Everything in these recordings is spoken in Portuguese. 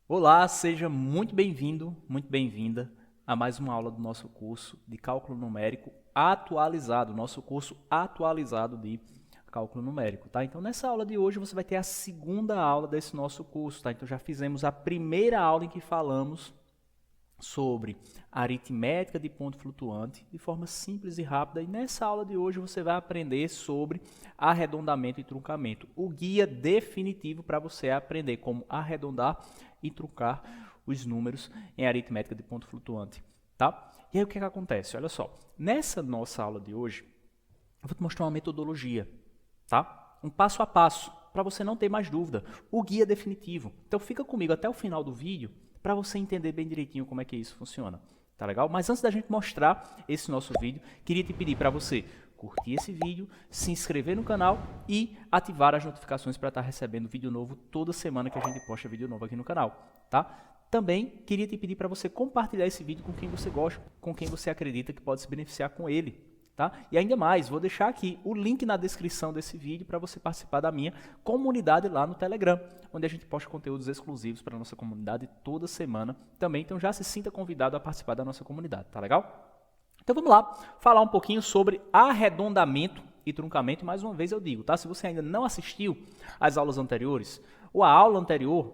Olá, seja muito bem-vindo, muito bem-vinda a mais uma aula do nosso curso de Cálculo Numérico atualizado, nosso curso atualizado de Cálculo Numérico, tá? Então, nessa aula de hoje, você vai ter a segunda aula desse nosso curso, tá? Então, já fizemos a primeira aula em que falamos sobre aritmética de ponto flutuante de forma simples e rápida, e nessa aula de hoje você vai aprender sobre arredondamento e truncamento, o guia definitivo para você aprender como arredondar e truncar os números em aritmética de ponto flutuante, tá? E aí o que acontece? Olha só, nessa nossa aula de hoje, eu vou te mostrar uma metodologia, tá? Um passo a passo, para você não ter mais dúvida, o guia definitivo. Então fica comigo até o final do vídeo, para você entender bem direitinho como é que isso funciona, tá legal? Mas antes da gente mostrar esse nosso vídeo, queria te pedir para você curtir esse vídeo, se inscrever no canal e ativar as notificações para estar recebendo vídeo novo toda semana que a gente posta vídeo novo aqui no canal, tá? Também queria te pedir para você compartilhar esse vídeo com quem você gosta, com quem você acredita que pode se beneficiar com ele, tá? E ainda mais, vou deixar aqui o link na descrição desse vídeo para você participar da minha comunidade lá no Telegram, onde a gente posta conteúdos exclusivos para a nossa comunidade toda semana também. Então já se sinta convidado a participar da nossa comunidade, tá legal? Então vamos lá, falar um pouquinho sobre arredondamento e truncamento. Mais uma vez eu digo, tá? Se você ainda não assistiu às aulas anteriores, ou à aula anterior,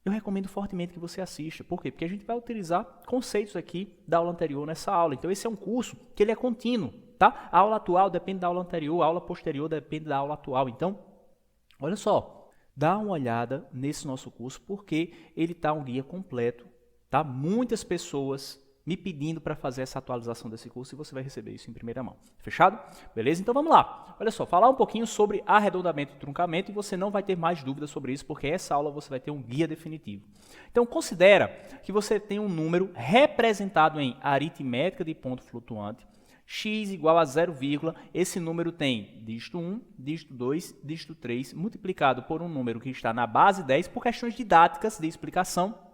eu recomendo fortemente que você assista. Por quê? Porque a gente vai utilizar conceitos aqui da aula anterior nessa aula. Então esse é um curso que ele é contínuo, tá? A aula atual depende da aula anterior, a aula posterior depende da aula atual. Então, olha só, dá uma olhada nesse nosso curso, porque ele está um guia completo, tá? Muitas pessoas me pedindo para fazer essa atualização desse curso e você vai receber isso em primeira mão. Fechado? Beleza? Então vamos lá. Olha só, falar um pouquinho sobre arredondamento e truncamento e você não vai ter mais dúvidas sobre isso, porque essa aula você vai ter um guia definitivo. Então considera que você tem um número representado em aritmética de ponto flutuante, x igual a 0, esse número tem dígito 1, dígito 2, dígito 3, multiplicado por um número que está na base 10, por questões didáticas de explicação,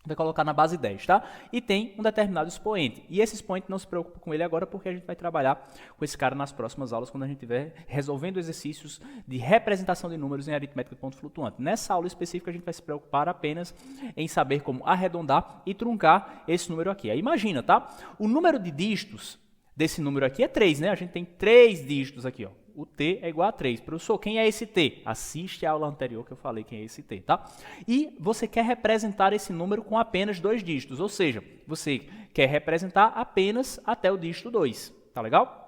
vai colocar na base 10, tá? E tem um determinado expoente. E esse expoente não se preocupa com ele agora, porque a gente vai trabalhar com esse cara nas próximas aulas, quando a gente estiver resolvendo exercícios de representação de números em aritmética de ponto flutuante. Nessa aula específica, a gente vai se preocupar apenas em saber como arredondar e truncar esse número aqui. Aí imagina, tá? O número de dígitos desse número aqui é 3, né? A gente tem 3 dígitos aqui, ó. O t é igual a 3. Professor, quem é esse t? Assiste a aula anterior que eu falei quem é esse t, tá? E você quer representar esse número com apenas 2 dígitos, ou seja, você quer representar apenas até o dígito 2, tá legal?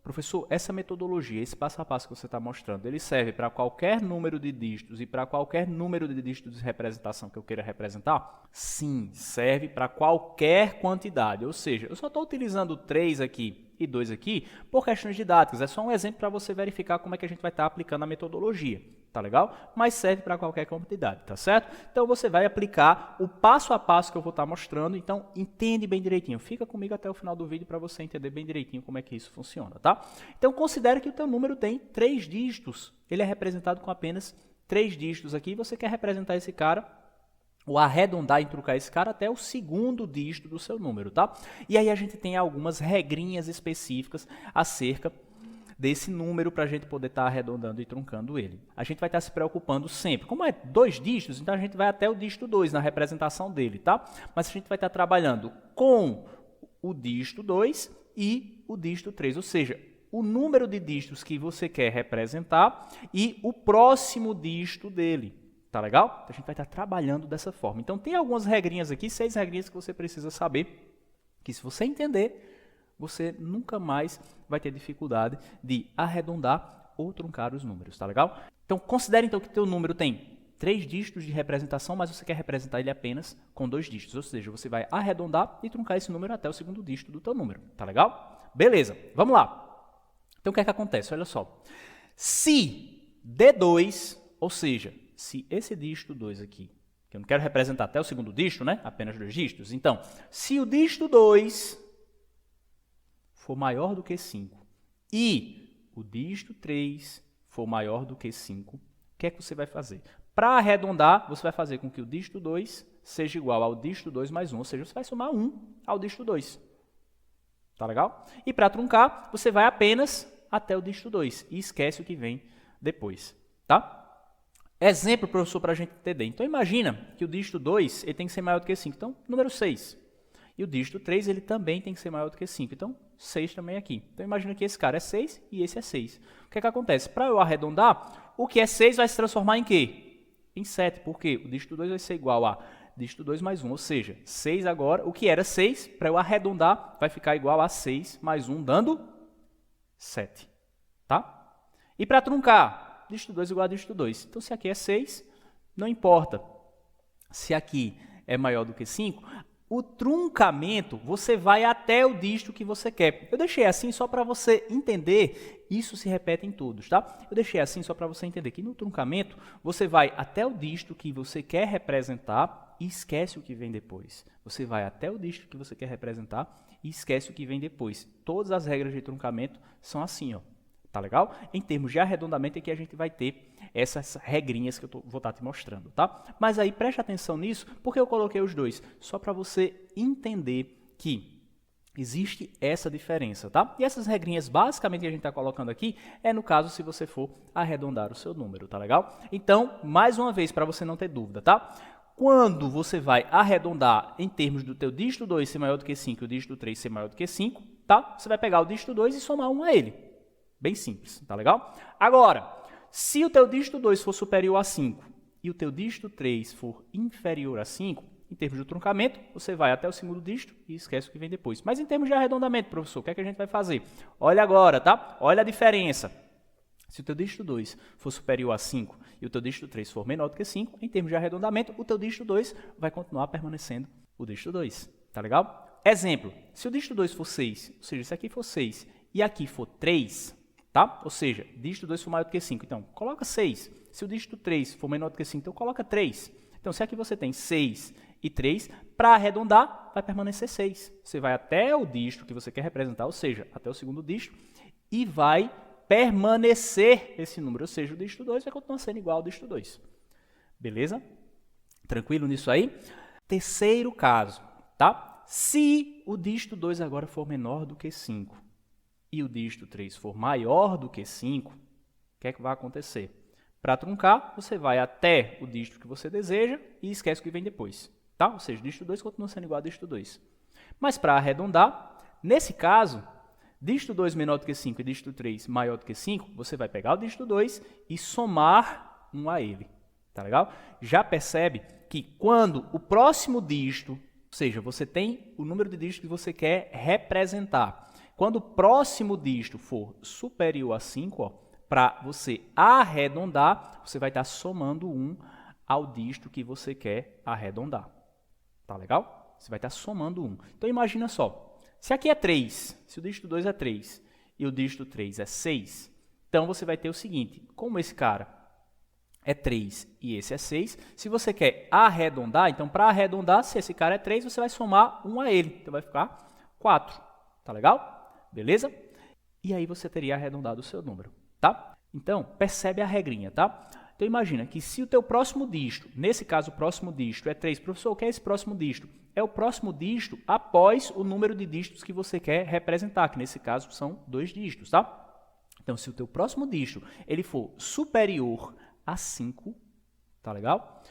Professor, essa metodologia, esse passo a passo que você está mostrando, ele serve para qualquer número de dígitos e para qualquer número de dígitos de representação que eu queira representar? Sim, serve para qualquer quantidade, ou seja, eu só estou utilizando 3 aqui e 2 aqui por questões didáticas, é só um exemplo para você verificar como é que a gente vai estar aplicando a metodologia, tá legal? Mas serve para qualquer quantidade, tá certo? Então você vai aplicar o passo a passo que eu vou estar mostrando, então entende bem direitinho, fica comigo até o final do vídeo para você entender bem direitinho como é que isso funciona, tá? Então considere que o teu número tem 3 dígitos, ele é representado com apenas 3 dígitos aqui, e você quer representar esse cara, ou arredondar e truncar esse cara até o segundo dígito do seu número, tá? E aí a gente tem algumas regrinhas específicas acerca desse número para a gente poder estar arredondando e truncando ele. A gente vai estar se preocupando sempre. Como é 2 dígitos, então a gente vai até o dígito 2 na representação dele, tá? Mas a gente vai estar trabalhando com o dígito 2 e o dígito 3, ou seja, o número de dígitos que você quer representar e o próximo dígito dele. Tá legal? A gente vai estar trabalhando dessa forma. Então, tem algumas regrinhas aqui, 6 regrinhas que você precisa saber, que se você entender, você nunca mais vai ter dificuldade de arredondar ou truncar os números, tá legal? Então, considere então que teu número tem 3 dígitos de representação, mas você quer representar ele apenas com 2 dígitos, ou seja, você vai arredondar e truncar esse número até o segundo dígito do teu número, tá legal? Beleza, vamos lá. Então, o que é que acontece? Olha só. Se D2, ou seja, se esse dígito 2 aqui, que eu não quero representar até o segundo dígito, né? Apenas 2 dígitos. Então, se o dígito 2 for maior do que 5 e o dígito 3 for maior do que 5, o que é que você vai fazer? Para arredondar, você vai fazer com que o dígito 2 seja igual ao dígito 2 mais 1, ou seja, você vai somar 1 ao dígito 2. Tá legal? E para truncar, você vai apenas até o dígito 2 e esquece o que vem depois, tá? Exemplo, professor, para a gente entender. Então, imagina que o dígito 2 ele tem que ser maior do que 5. Então, número 6. E o dígito 3 ele também tem que ser maior do que 5. Então, 6 também aqui. Então, imagina que esse cara é 6 e esse é 6. O que é que acontece? Para eu arredondar, o que é 6 vai se transformar em quê? Em 7. Por quê? O dígito 2 vai ser igual a dígito 2 mais 1. Ou seja, 6 agora, o que era 6, para eu arredondar, vai ficar igual a 6 mais 1, dando 7. Tá? E para truncar, dígito 2 igual a dígito 2. Então, se aqui é 6, não importa se aqui é maior do que 5, o truncamento, você vai até o dígito que você quer. Eu deixei assim só para você entender, isso se repete em todos, tá? Eu deixei assim só para você entender que no truncamento, você vai até o dígito que você quer representar e esquece o que vem depois. Você vai até o dígito que você quer representar e esquece o que vem depois. Todas as regras de truncamento são assim, ó. Tá legal? Em termos de arredondamento é que a gente vai ter essas regrinhas que eu vou estar te mostrando, tá? Mas aí preste atenção nisso, porque eu coloquei os dois, só para você entender que existe essa diferença, tá? E essas regrinhas basicamente que a gente está colocando aqui é no caso se você for arredondar o seu número, tá legal? Então, mais uma vez, para você não ter dúvida, tá? Quando você vai arredondar em termos do teu dígito 2 ser maior do que 5 e o dígito 3 ser maior do que 5, tá? Você vai pegar o dígito 2 e somar 1 a ele. Bem simples, tá legal? Agora, se o teu dígito 2 for superior a 5 e o teu dígito 3 for inferior a 5, em termos de truncamento, você vai até o segundo dígito e esquece o que vem depois. Mas em termos de arredondamento, professor, o que é que a gente vai fazer? Olha agora, tá? Olha a diferença. Se o teu dígito 2 for superior a 5 e o teu dígito 3 for menor do que 5, em termos de arredondamento, o teu dígito 2 vai continuar permanecendo o dígito 2, tá legal? Exemplo, se o dígito 2 for 6, ou seja, se aqui for 6 e aqui for 3, tá? Ou seja, dígito 2 for maior do que 5, então coloca 6. Se o dígito 3 for menor do que 5, então coloca 3. Então, se aqui você tem 6 e 3, para arredondar, vai permanecer 6. Você vai até o dígito que você quer representar, ou seja, até o segundo dígito, e vai permanecer esse número, ou seja, o dígito 2 vai continuar sendo igual ao dígito 2. Beleza? Tranquilo nisso aí? Terceiro caso, tá? Se o dígito 2 agora for menor do que 5, e o dígito 3 for maior do que 5, o que é que vai acontecer? Para truncar, você vai até o dígito que você deseja e esquece o que vem depois. Tá? Ou seja, o dígito 2 continua sendo igual ao dígito 2. Mas para arredondar, nesse caso, dígito 2 menor do que 5 e dígito 3 maior do que 5, você vai pegar o dígito 2 e somar 1 a ele. Tá legal? Já percebe que quando o próximo dígito, ou seja, você tem o número de dígitos que você quer representar, quando o próximo dígito for superior a 5, para você arredondar, você vai estar somando 1 ao dígito que você quer arredondar. Tá legal? Você vai estar somando 1. Então, imagina só. Se aqui é 3, se o dígito 2 é 3 e o dígito 3 é 6, então você vai ter o seguinte, como esse cara é 3 e esse é 6, se você quer arredondar, então para arredondar, se esse cara é 3, você vai somar 1 a ele, então vai ficar 4. Tá legal? Beleza? E aí você teria arredondado o seu número, tá? Então, percebe a regrinha, tá? Então, imagina que se o teu próximo dígito, nesse caso o próximo dígito é 3, professor, o que é esse próximo dígito? É o próximo dígito após o número de dígitos que você quer representar, que nesse caso são 2 dígitos, tá? Então, se o teu próximo dígito ele for superior a 5, tá legal?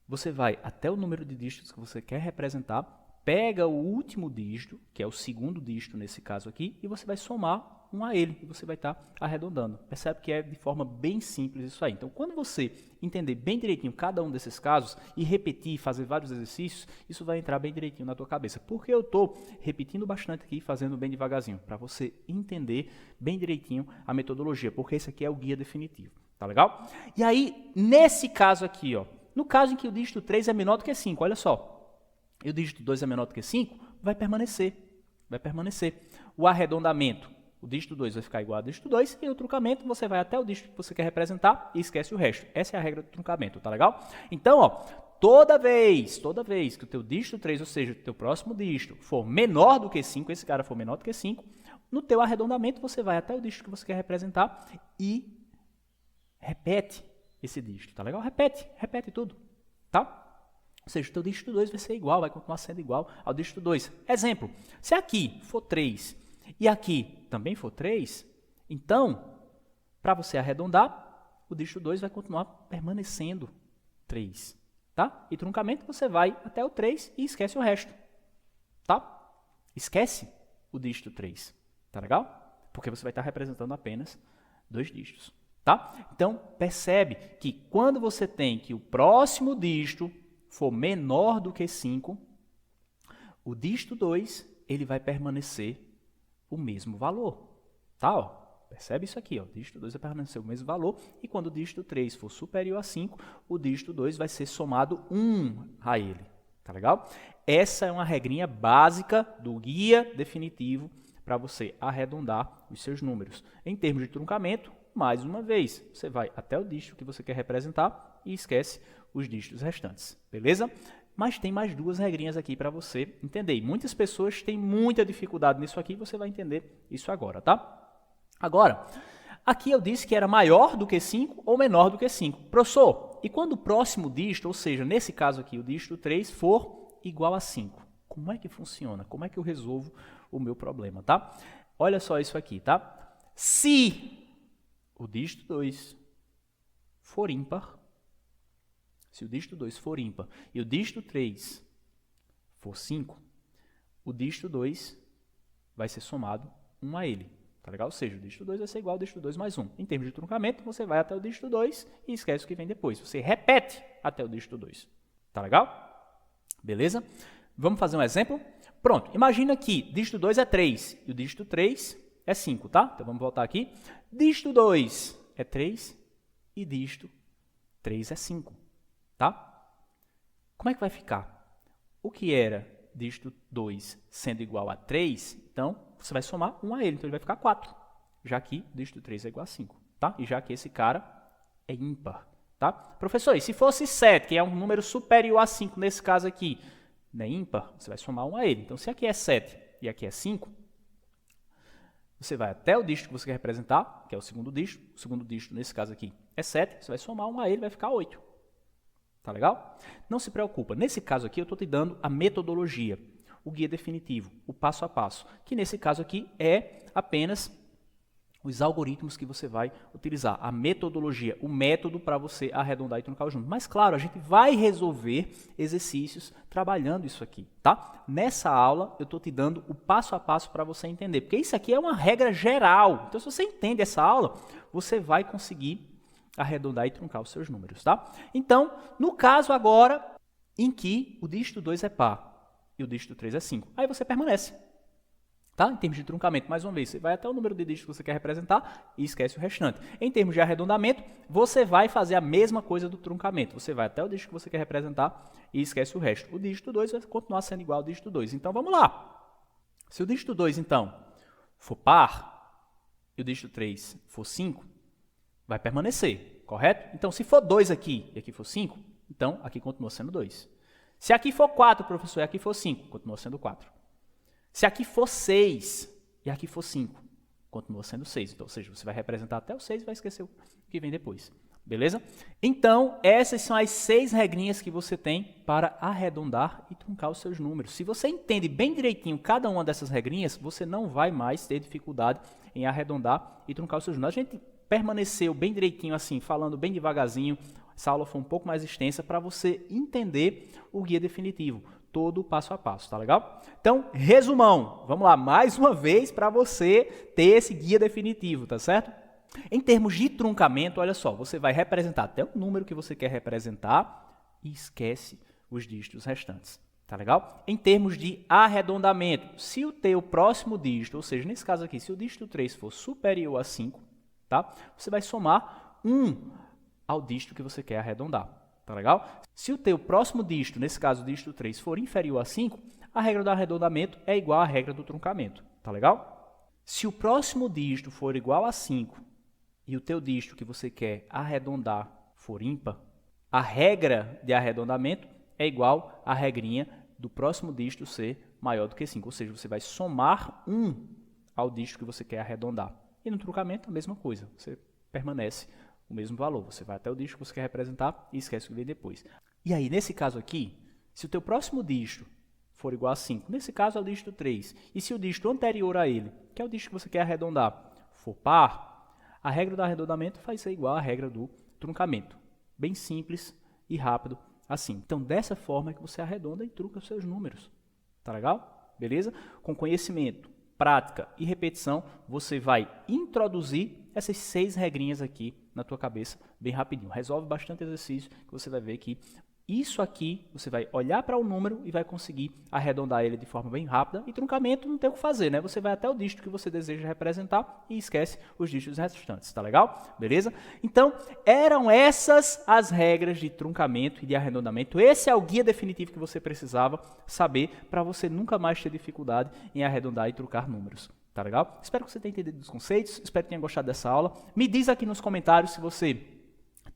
Você vai até o número de dígitos que você quer representar, pega o último dígito, que é o segundo dígito nesse caso aqui, e você vai somar 1 a ele, e você vai estar arredondando. Percebe que é de forma bem simples isso aí. Então, quando você entender bem direitinho cada um desses casos e repetir, fazer vários exercícios, isso vai entrar bem direitinho na tua cabeça. Porque eu estou repetindo bastante aqui, fazendo bem devagarzinho, para você entender bem direitinho a metodologia, porque esse aqui é o guia definitivo. Tá legal? E aí, nesse caso aqui, ó, no caso em que o dígito 3 é menor do que 5, olha só, e o dígito 2 é menor do que 5, vai permanecer. Vai permanecer. O arredondamento, o dígito 2 vai ficar igual ao dígito 2, e o truncamento você vai até o dígito que você quer representar e esquece o resto. Essa é a regra do truncamento, tá legal? Então, ó, toda vez que o teu dígito 3, ou seja, o teu próximo dígito, for menor do que 5, esse cara for menor do que 5, no teu arredondamento você vai até o dígito que você quer representar e repete esse dígito, tá legal? Repete tudo, tá? Ou seja, o teu dígito 2 vai ser igual, vai continuar sendo igual ao dígito 2. Exemplo, se aqui for 3 e aqui também for 3, então, para você arredondar, o dígito 2 vai continuar permanecendo 3. Tá? E truncamento você vai até o 3 e esquece o resto. Tá? Esquece o dígito 3. Tá legal? Porque você vai estar representando apenas 2 dígitos. Tá? Então, percebe que quando você tem que o próximo dígito for menor do que 5, o dígito 2 ele vai permanecer o mesmo valor. Tá? Ó, percebe isso aqui. Ó, o dígito 2 vai permanecer o mesmo valor e quando o dígito 3 for superior a 5, o dígito 2 vai ser somado 1 a ele. Tá legal? Essa é uma regrinha básica do guia definitivo para você arredondar os seus números. Em termos de truncamento, mais uma vez, você vai até o dígito que você quer representar e esquece os dígitos restantes, beleza? Mas tem mais 2 regrinhas aqui para você entender. E muitas pessoas têm muita dificuldade nisso aqui, você vai entender isso agora, tá? Agora, aqui eu disse que era maior do que 5 ou menor do que 5. Professor, e quando o próximo dígito, ou seja, nesse caso aqui, o dígito 3, for igual a 5? Como é que funciona? Como é que eu resolvo o meu problema, tá? Olha só isso aqui, tá? Se o dígito 2 for ímpar, se o dígito 2 for ímpar e o dígito 3 for 5, o dígito 2 vai ser somado 1 a ele. Tá legal? Ou seja, o dígito 2 vai ser igual ao dígito 2 mais 1. Em termos de truncamento, você vai até o dígito 2 e esquece o que vem depois. Você repete até o dígito 2. Tá legal? Beleza? Vamos fazer um exemplo? Pronto. Imagina que dígito 2 é 3 e o dígito 3 é 5, tá? Então vamos voltar aqui. Dígito 2 é 3 e dígito 3 é 5, tá? Como é que vai ficar? O que era dígito 2 sendo igual a 3, então você vai somar 1 a ele, então ele vai ficar 4, já que dígito 3 é igual a 5, tá? E já que esse cara é ímpar, tá? Professor, e se fosse 7, que é um número superior a 5 nesse caso aqui, não é ímpar? Você vai somar 1 a ele. Então, se aqui é 7 e aqui é 5, você vai até o dígito que você quer representar, que é o segundo dígito. O segundo dígito, nesse caso aqui, é 7. Você vai somar 1 a ele, vai ficar 8. Tá legal? Não se preocupa. Nesse caso aqui, eu estou te dando a metodologia, o guia definitivo, o passo a passo, que nesse caso aqui é apenas os algoritmos que você vai utilizar, a metodologia, o método para você arredondar e truncar o junto. Mas, claro, a gente vai resolver exercícios trabalhando isso aqui, tá? Nessa aula, eu estou te dando o passo a passo para você entender, porque isso aqui é uma regra geral. Então, se você entende essa aula, você vai conseguir arredondar e truncar os seus números, tá? Então, no caso agora, em que o dígito 2 é par e o dígito 3 é 5, aí você permanece. Tá? Em termos de truncamento, mais uma vez, você vai até o número de dígitos que você quer representar e esquece o restante. Em termos de arredondamento, você vai fazer a mesma coisa do truncamento. Você vai até o dígito que você quer representar e esquece o resto. O dígito 2 vai continuar sendo igual ao dígito 2. Então, vamos lá. Se o dígito 2, então, for par e o dígito 3 for 5, vai permanecer, correto? Então, se for 2 aqui e aqui for 5, então aqui continua sendo 2. Se aqui for 4, professor, e aqui for 5, continua sendo 4. Se aqui for 6 e aqui for 5, continua sendo 6. Então, ou seja, você vai representar até o 6 e vai esquecer o que vem depois. Beleza? Então, essas são as 6 regrinhas que você tem para arredondar e truncar os seus números. Se você entende bem direitinho cada uma dessas regrinhas, você não vai mais ter dificuldade em arredondar e truncar os seus números. A gente permaneceu bem direitinho assim, falando bem devagarzinho. Essa aula foi um pouco mais extensa para você entender o guia definitivo. Todo passo a passo, tá legal? Então, resumão, vamos lá, mais uma vez para você ter esse guia definitivo, tá certo? Em termos de truncamento, olha só, você vai representar até o número que você quer representar e esquece os dígitos restantes, tá legal? Em termos de arredondamento, se o teu próximo dígito, ou seja, nesse caso aqui, se o dígito 3 for superior a 5, tá? Você vai somar 1 ao dígito que você quer arredondar. Tá legal? Se o teu próximo dígito, nesse caso o dígito 3, for inferior a 5, a regra do arredondamento é igual à regra do truncamento. Tá legal? Se o próximo dígito for igual a 5 e o teu dígito que você quer arredondar for ímpar, a regra de arredondamento é igual à regrinha do próximo dígito ser maior do que 5. Ou seja, você vai somar 1 ao dígito que você quer arredondar. E no truncamento, a mesma coisa. Você permanece o mesmo valor. Você vai até o dígito que você quer representar e esquece o que vem depois. E aí, nesse caso aqui, se o teu próximo dígito for igual a 5, nesse caso é o dígito 3, e se o dígito anterior a ele, que é o dígito que você quer arredondar, for par, A regra do arredondamento vai ser igual à regra do truncamento. Bem simples e rápido assim. Então, dessa forma é que você arredonda e trunca os seus números. Tá legal? Beleza? Com conhecimento, prática e repetição, você vai introduzir essas 6 regrinhas aqui na tua cabeça bem rapidinho. Resolve bastante exercício que você vai ver que isso aqui, você vai olhar para o número e vai conseguir arredondar ele de forma bem rápida. E truncamento não tem o que fazer, né? Você vai até o dígito que você deseja representar e esquece os dígitos restantes, tá legal? Beleza? Então, eram essas as regras de truncamento e de arredondamento. Esse é o guia definitivo que você precisava saber para você nunca mais ter dificuldade em arredondar e truncar números. Tá legal? Espero que você tenha entendido os conceitos, espero que tenha gostado dessa aula. Me diz aqui nos comentários se você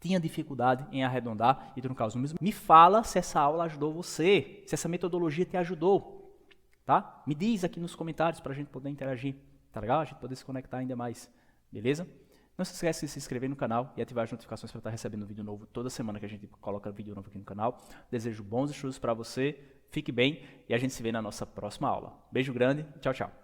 tinha dificuldade em arredondar e truncar os números. Me fala se essa aula ajudou você, se essa metodologia te ajudou, tá? Me diz aqui nos comentários para a gente poder interagir, tá legal? A gente poder se conectar ainda mais, beleza? Não se esqueça de se inscrever no canal e ativar as notificações para estar recebendo vídeo novo toda semana que a gente coloca vídeo novo aqui no canal. Desejo bons estudos para você, fique bem e a gente se vê na nossa próxima aula. Beijo grande, tchau, tchau.